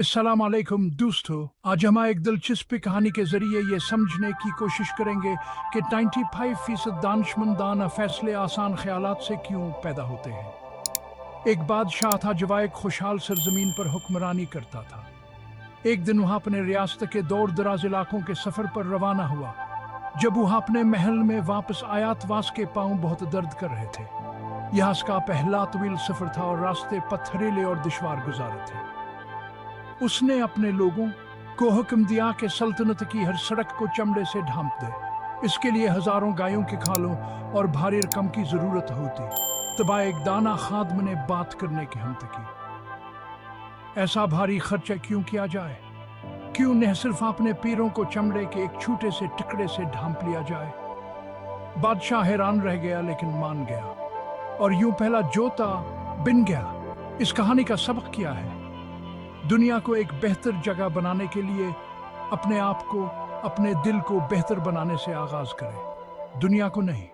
अस्सलाम वालेकुम दोस्तों। आज हम एक दिलचस्प कहानी के जरिए ये समझने की कोशिश करेंगे कि 95% दानशमंदाना फैसले आसान ख्यालात से क्यों पैदा होते हैं। एक बादशाह था जो एक खुशहाल सरजमीन पर हुक्मरानी करता था। एक दिन वहाँ अपने रियासत के दूर दराज इलाकों के सफर पर रवाना हुआ। जब वहाँ अपने महल में वापस आया तो उसके पाँव बहुत दर्द कर रहे थे। यह उसका पहला तवील सफर था और रास्ते पथरीले और दुश्वार गुजारे थे। उसने अपने लोगों को हुक्म दिया कि सल्तनत की हर सड़क को चमड़े से ढांप दे। इसके लिए हजारों गायों के खालों और भारी रकम की जरूरत होती। तब एक दाना खादम ने बात करने की हिम्मत की। ऐसा भारी खर्चा क्यों किया जाए? क्यों न सिर्फ अपने पैरों को चमड़े के एक छोटे से टुकड़े से ढांप लिया जाए? बादशाह हैरान रह गया लेकिन मान गया, और यूं पहला जोता बिन गया। इस कहानी का सबक क्या है? दुनिया को एक बेहतर जगह बनाने के लिए अपने आप को, अपने दिल को बेहतर बनाने से आगाज करें, दुनिया को नहीं।